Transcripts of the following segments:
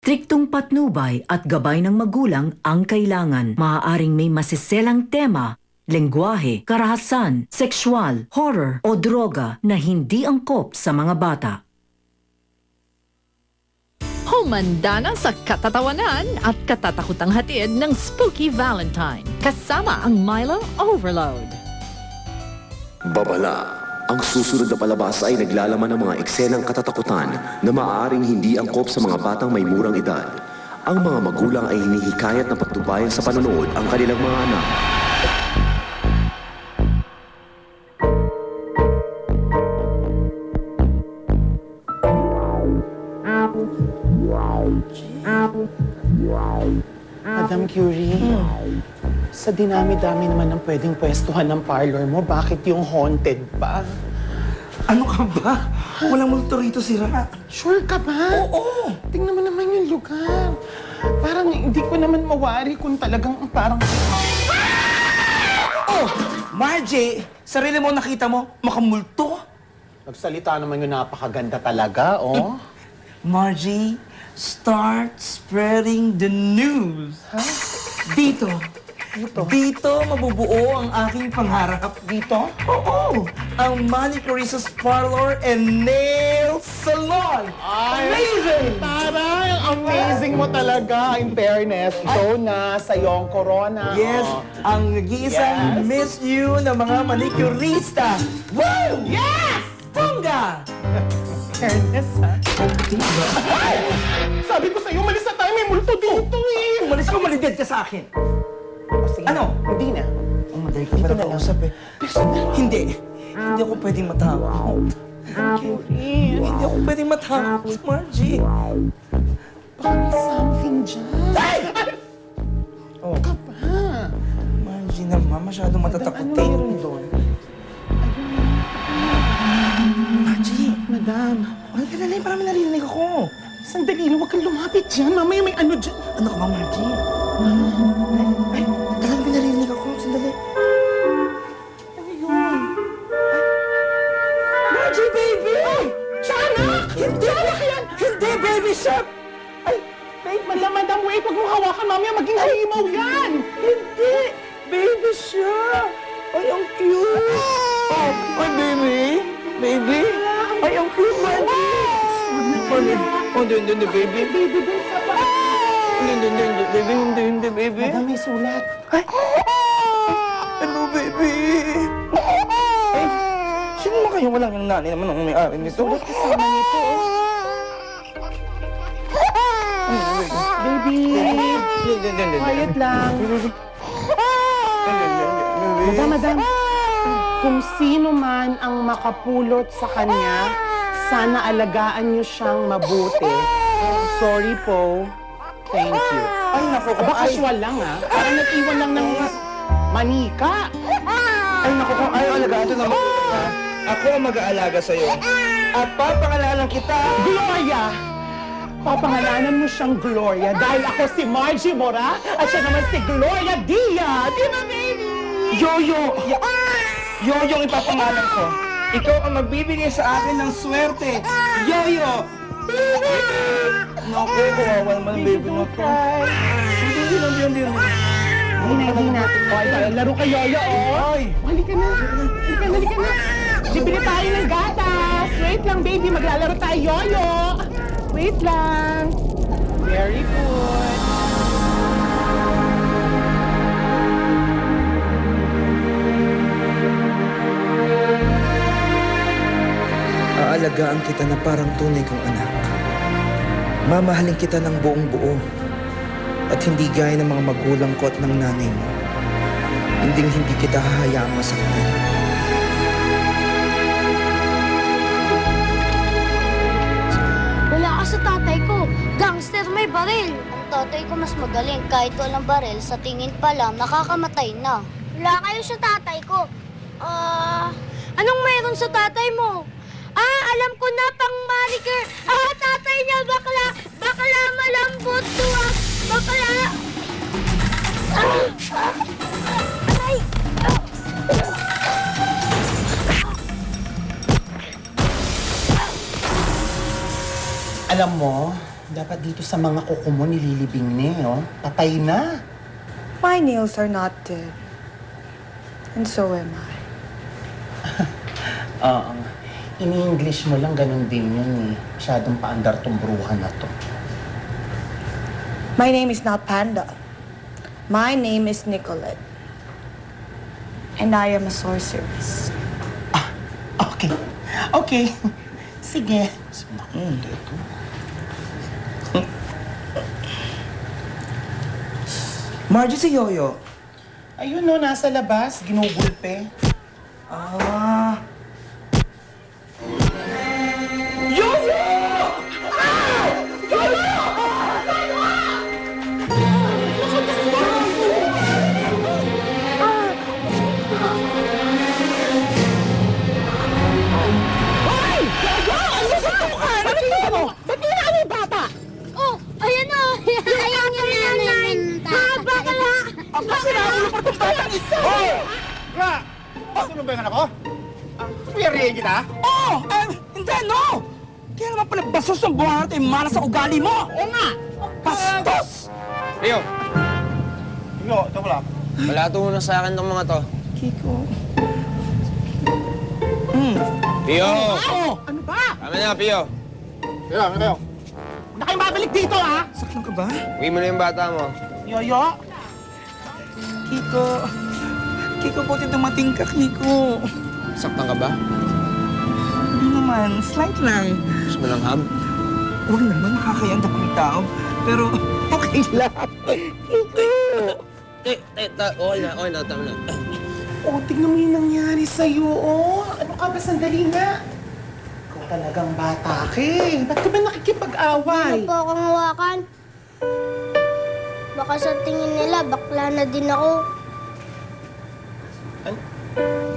Striktong patnubay at gabay ng magulang ang kailangan. Maaaring may masiselang tema, lengguwahe, karahasan, sexual, horror o droga na hindi angkop sa mga bata. Humanda na sa katatawanan at katatakutang hatid ng Spooky Valentine. Kasama ang Milo Overload. Babala. Ang susunod na palabas ay naglalaman ng mga eksenang katatakutan na maaaring hindi angkop sa mga batang may murang edad. Ang mga magulang ay hinihikayat na pagtubayan sa panonood ang kanilang mga anak. Madam Curie, sa dinami-dami naman ng pwedeng pwestuhan ng parlor mo, bakit yung haunted pa? Ano ka ba? Walang multo rito, sira. Sure ka ba? Oo! Tingnan mo naman yung lugar. Parang hindi ko naman mawari kung talagang parang... Oh! Margie! Sarili mo nakita mo, makamulto? Nagsalita naman yung napakaganda talaga, oh. Margie, start spreading the news. Dito. Dito mabubuo ang aking pangarap. Dito? Oo! Ang Manicurista's Parlor and Nail Salon! Amazing! Taray! Amazing mo talaga, in fairness. Ikaw na, sa iyong corona. Yes, oh. ang nag-iisang Yes. Miss You ng mga manicurista. Woo! Yes! Bongga! Fairness, ha? Ay! Sabi ko sa'yo, malis na tayo, may multo dito eh! Umalis ka, malided ka sa akin. O, sige. Ano? Hindi na. Oh, madali ka pala kausap eh. Hindi. Hindi ako pwedeng matakot. Hindi ako pwedeng matakot, Margie. Baka may something dyan. Ay! Oh, Ka pa. Margie naman, masyadong matatakot Ano eh. meron doon? Margie, Madam, wala ka dali, parang may narinig ako. sandali lang, huwag kang lumapit dyan. Mamaya may ano dyan. Ano ka ba, Margie? Ay, talagang may narinig ako. Sandali. Ano yun? Margie, baby! Ay! Tiyanak! Hindi! Hindi, baby shark! Ay, baby! Madam, wait, huwag mong hawakan. Mamaya maging halimaw yan. Hindi! Baby siya! Ay, ang cute! Oh, ay, baby! Baby! Ay, ang cute, Margie! Margie! Oh, hindi, baby! Baby, dun sa pa! Hindi, baby! Hindi, baby! Madam, may sulat. Ay! Ano, baby? Ay, sino naman kayo? Walang yung nanay naman ang may-ari nito. Sulat kasama nito. Baby! Quiet lang. Madam, kung sino man ang makapulot sa kanya, sana alagaan niyo siyang mabuti. Sorry po. Thank you. Ay, naku, kung Aba, casual lang ha. Parang nag-iwan lang ng manika. Ay, naku, kung ayaw alagaan ito naman kita, ako ang mag-aalaga sa'yo. At papangalanan kita. Gloria! Papangalanan mo siyang Gloria dahil ako si Margie Mora at siya naman si Gloria Dia. Di ba, baby? Yoyo! Yoyo ang ipapangalan ko. Ikaw ang magbibigay sa akin ng swerte. Yoyo! Naku, kawawa naman ang baby na to. Hindi. Hindi na. Okay, laro ka, Yoyo, oh. Ay! Halika na. Halika na. Bibili tayo ng gatas. Wait lang, baby. Maglalaro tayo, Yoyo. Wait lang. Very good. Aalagaan kita na parang tunay kong anak. Mamahalin kita ng buong buo. At hindi gaya ng mga magulang ko at ng nanay mo. Hindi kita hahayaang masaktan. Wala ka sa tatay ko. Gangster, may baril. Ang tatay ko mas magaling kahit walang baril. Sa tingin pa lang, nakakamatay na. Wala kayo sa tatay ko. Anong mayroon sa tatay mo? Alam ko na, pang manicure. Tatay niya, bakla. Bakla malambot to, Bakla. Ay! Alam mo, Dapat dito sa mga kuko mo nililibing niya, oh. Patay na. My nails are not dead. And so am I. Oo. In-English mo lang, ganun din yun eh. Masyadong paandar tong bruha na to. My name is not Panda. My name is Nicolette. And I am a sorceress. Okay. Okay. Sige. Ito. Margie, si Yoyo. Ayun no, nasa labas. Ginugulpe. Ah. Oh, ayan na! Ayan yung nanay! Haba ka na! Ang kasinabulo pa itong batang ito! Hoy! Ra! Patulong ba yung anak ko? Pirihin kita? Oh! Hindi, no! Kaya naman pala basos ang buhay natin, malas sa ugali mo! Oo nga! Bastos! Pio, Yo, ito wala. balato mo na sa akin tong mga to. Kiko. Pio! Ano ba? Tama na, Pio. Yo, ano kayo? Huwag na kayong babalik dito, ha? Saklang ka ba? Uwi mo na yung bata mo. Yoyo? Kiko. Kiko, buti dumating ka, Kiko. Saktan ka ba? Hindi naman, slight lang. Gusto mo ng hug? Huwag naman, nakakayanda kong tao. Pero, okay lang. Kiko. Okay na, tama na. Oh, tignan mo yung nangyari sa'yo, oh. Ano ka ba? Sandali nga. Ikaw talagang bata ka eh. Ba't ka ba nakikipag-away? Ano po akong hawakan? Baka sa tingin nila, bakla na din ako.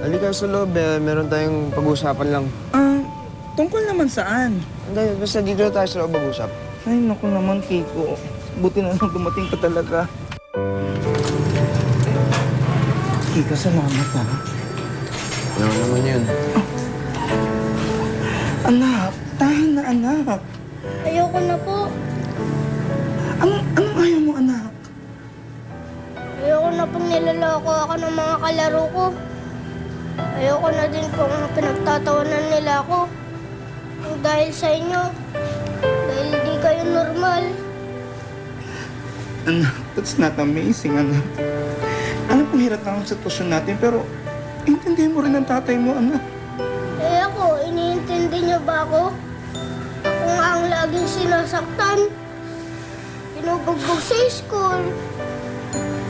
Halika sa loob, meron tayong pag-uusapan lang. Tungkol naman saan? Hindi, basta dito tayo sa loob mag-usap. Ay, naku naman, Kiko. Buti na lang dumating ka talaga. Kiko, salamat ha. Ano naman yun? Anak, tahan na anak. Ayoko na po. Anong ayaw mo, anak? Ayoko na pong nilaloko ako ng mga kalaro ko. Ayoko na din pong pinagtatawanan nila ako. Dahil sa inyo. Dahil di kayo normal. Anak, that's not amazing, anak. Alam kong hirap na ang sitwasyon natin, pero intindihin mo rin ang tatay mo, anak. Eh ako, iniintindi niyo ba ako? Ako nga ang laging sinasaktan. Pinubugbog sa school.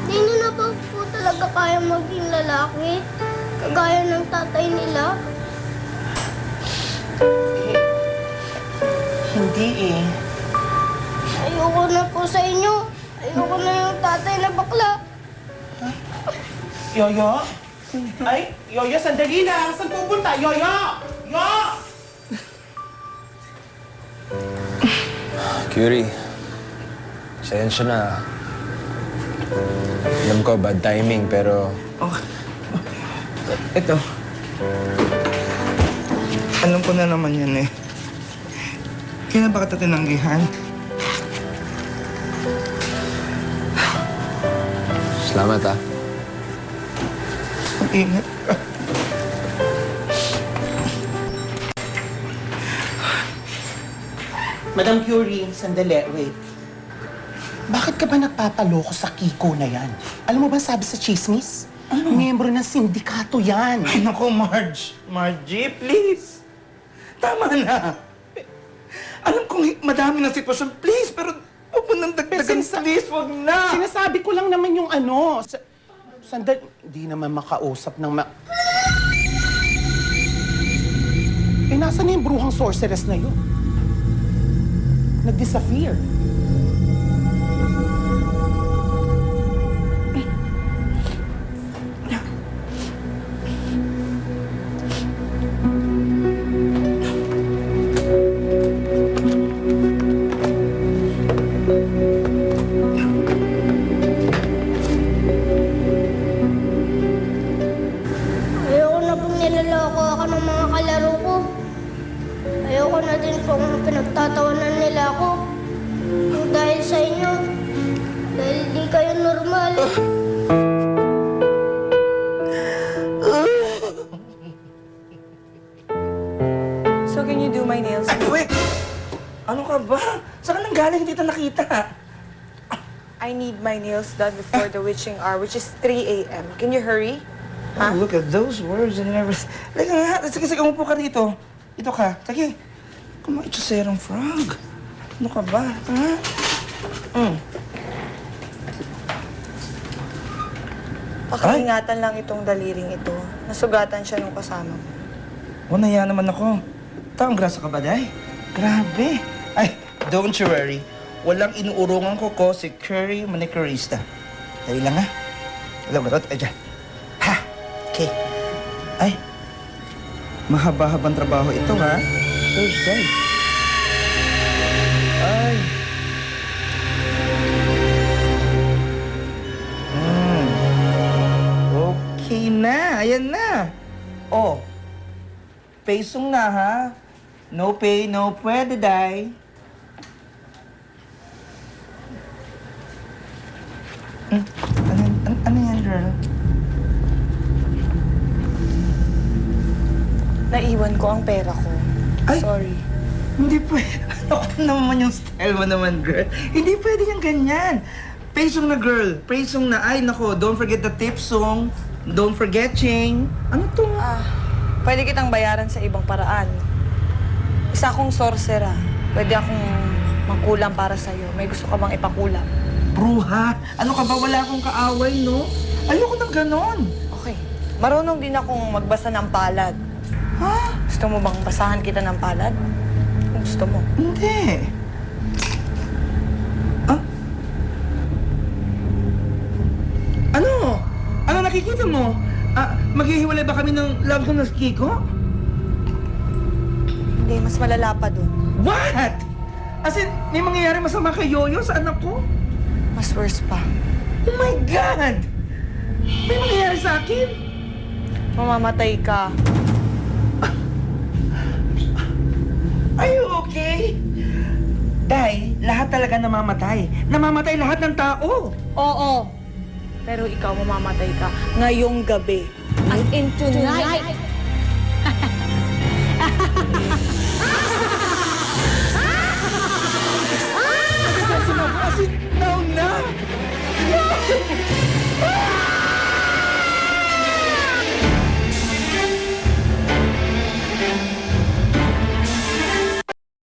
Di niyo na ba po talaga kaya maging lalaki? Kagaya ng tatay nila? Hindi eh. Ayoko na po sa inyo. Ayoko na yung tatay na bakla. Yoyo? Ay, Yoyo, sandali lang. Saan pupunta? Yoyo! Yo! Curie, sensya na. Alam ko, bad timing, pero Oh, ito. Alam ko na naman yan eh. Kailan ba kita tinanggihan? salamat ah. Mag-ingat ka. Madam Curie, sandali, wait. Bakit ka ba nagpapaloko sa Kiko na yan? Alam mo ba sabi sa chismis? Miyembro ng sindikato yan. Ay, naku, Margie, please. Tama na. Alam kong madami ng sitwasyon, please, pero huwag mo nang dagdagan, please, huwag na. Sinasabi ko lang naman yung ano. Sandali, di naman makausap ng Eh, nasa na yung bruhang sorceress na yun? Nag-disappear. Ayoko na pong nilaloko ako ng mga kalaro ko. Ayoko na din pong pinagtatawanan nila ako. So can you do my nails? Ay, wait! Ano ka ba? Saan ka nang galing? Hindi kita nakita. I need my nails done before the witching hour, which is 3 a.m. Can you hurry? Oh, look at those words and everything. Like nga, sige, umupo ka dito. Dito ka. Sige. Kumain sa serang frog. Ano ka ba? Ha? Pakiingatan lang itong daliring ito. Nasugatan siya nung kasama mo. O, naya naman ako. Taong grasa ka ba, Day? Grabe. Ay, don't you worry. Walang inuurungan ko si Curry Manicurista. Dali lang, ha? Alam mo, ay, dyan. Ha? Okay. Ay, mahaba-habang trabaho ito, ha? Thursday. Ay. Okay na. Ayan na. Oh. Pesong na, ha? No pay, no pwede, Day. Ano yan, girl? Naiwan ko ang pera ko. Ay! Sorry. Hindi pwede. Ano naman yung style mo naman, girl? Hindi pwede yung ganyan. Pesong na, girl. Pesong na. Ay, nako. Don't forget the tip song. Don't forget, Ching. Ano to? Pwede kitang bayaran sa ibang paraan. Isa akong sorcerer. Pwede akong magkulam para sa'yo. May gusto ka bang ipakulam? Bruha. Ano ka ba? Wala akong kaaway, no? Ayoko ng ganon. Okay. Marunong din akong magbasa ng palad. Ha? Gusto mo bang basahan kita ng palad? Kung gusto mo. Hindi. Ah? Ano? Ano nakikita mo? Maghihiwalay ba kami ng love song na Kiko? Hindi, mas malala pa dun. What? As in, may mangyayari masama kay Yoyo sa anak ko? Mas worse pa. Oh my God! May mangyayari sa akin? Mamamatay ka. Are you okay? Day, lahat talaga namamatay. Namamatay lahat ng tao. Oo. Pero ikaw mamamatay ka ngayong gabi. As in tonight.